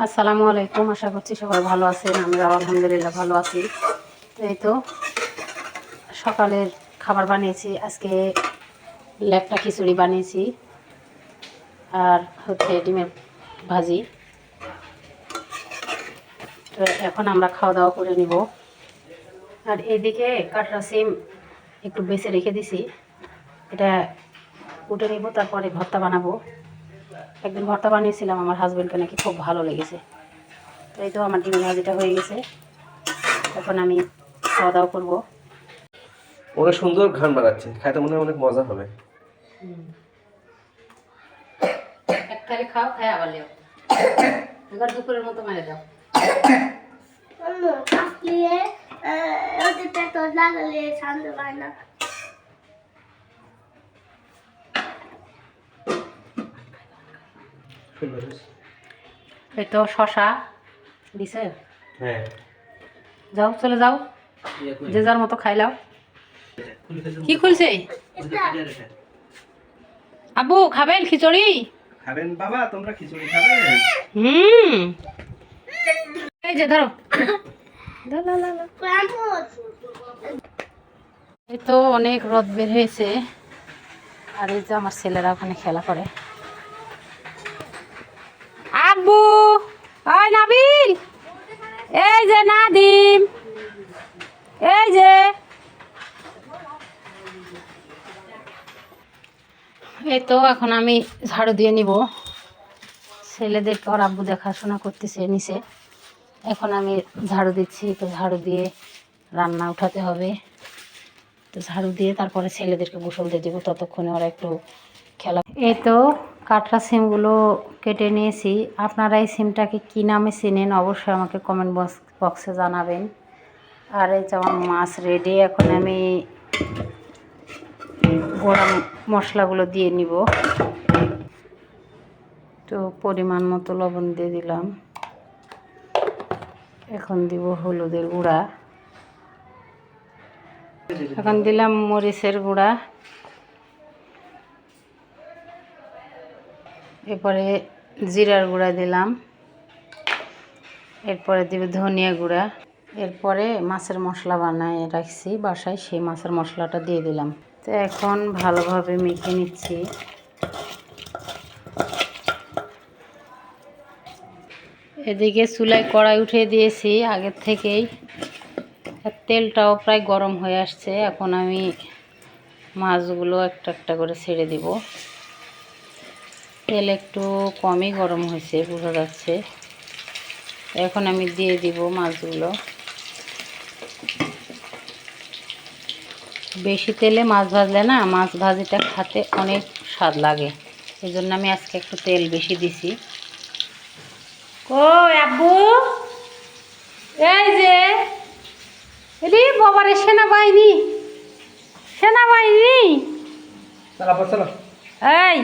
আসসালামু আলাইকুম। আশা করছি সবাই ভালো আছেন। আমরা আলহামদুলিল্লাহ ভালো আছি। এই তো সকালের খাবার বানিয়েছি। আজকে ল্যাকটা খিচুড়ি বানিয়েছি আর হচ্ছে ডিমের ভাজি। তো এখন আমরা খাওয়া দাওয়া করে নিব। আর এদিকে কাটরা সিম একটু বেছে রেখে দিছি, এটা কুটে নিব, তারপরে ভর্তা বানাবো। একদিন ভর্তা বানিয়েছিলাম, আমার হাজব্যান্ডকে নাকি খুব ভালো লেগেছে। তো এই তো আমার ডিমের ভাজিটা হয়ে গেছে, এখন আমি খাওয়া দাওয়া করবো। অনেক সুন্দর ঘ্রাণ বাড়াচ্ছে, খাইতে মনে হয় অনেক মজা হবে। এক থালি খাও, খাই আবার লেও, এবার দুপুরের মতো মেরে দাও। এই তো শশা দিছে, হ্যাঁ যাও চলে যাও, যে যার মতো খাইলাও। কি খুলছে আব্বু? খাবেন খিচুড়ি? খাবেন বাবা, তোমরা খিচুড়ি খাবে? এই যে ধরো। এই তো অনেক রোদ বের হয়েছে, আর এই যে আমার ছেলেরা ওখানে খেলা করে। আব্বু, ওই নাবিল, এই যে নাদিম, এই যে এই তো এখন আমি ঝাড়ু দিয়ে নিব। ছেলেদেরকে ওর আব্বু দেখাশোনা করতেছে নিচে, এখন আমি ঝাড়ু দিচ্ছি। তো ঝাড়ু দিয়ে রান্না উঠাতে হবে, তো ঝাড়ু দিয়ে তারপরে ছেলেদেরকে গোসল দিয়ে দেবো, ততক্ষণে ওরা একটু খেলা। এই তো কাটরা সিমগুলো কেটে নিয়েছি। আপনারা এই সিমটাকে কী নামে চেনেন অবশ্যই আমাকে কমেন্ট বক্সে জানাবেন। আর এই যে আমার মাছ রেডি, এখন আমি গরম মশলাগুলো দিয়ে নিব। তো পরিমাণ মতো লবণ দিয়ে দিলাম, এখন দিব হলুদের গুঁড়া, এখন দিলাম মরিচের গুঁড়া, এরপরে জিরার গুঁড়া দিলাম, এরপরে দিব ধনিয়া গুঁড়া, এরপরে মাছের মশলা বানায় রাখছি বাসায়, সেই মাছের মশলাটা দিয়ে দিলাম। তো এখন ভালোভাবে মেখে নিচ্ছি। এদিকে চুলায় কড়াই উঠিয়ে দিয়েছি আগের থেকেই, তেলটাও প্রায় গরম হয়ে আসছে। এখন আমি মাছগুলো একটা একটা করে ছেড়ে দিব। তেল একটু কমই গরম হয়েছে বোঝা যাচ্ছে। এখন আমি দিয়ে দিব মাছগুলো। বেশি তেলে মাছ ভাজলে না মাছ ভাজিটা খেতে অনেক স্বাদ লাগে, এই জন্য আমি আজকে একটু তেল বেশি দিছি। কই আব্বু? এই যে এলি বাবারে সেনাবাহিনী, সেনাবাহিনী এই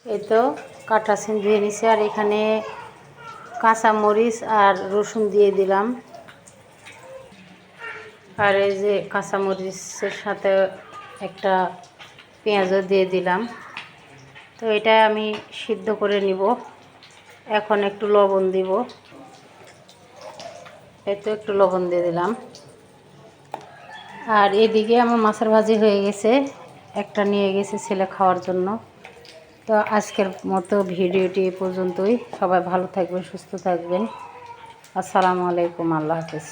এই তো কাঁটা সিম ধুয়ে নিছি, আর এখানে কাঁচা মরিচ আর রসুন দিয়ে দিলাম, আর এই যে কাঁচা মরিচের সাথে একটা পেঁয়াজও দিয়ে দিলাম। তো এটা আমি সিদ্ধ করে নিব। এখন একটু লবণ দিব, এই তো একটু লবণ দিয়ে দিলাম। আর এদিকে আমার মাছের ভাজি হয়ে গেছে, একটা নিয়ে গেছে ছেলে খাওয়ার জন্য। তো আজকের মতো ভিডিওটি এ পর্যন্তই। সবাই ভালো থাকবেন, সুস্থ থাকবেন। আসসালামু আলাইকুম, আল্লাহ হাফেজ।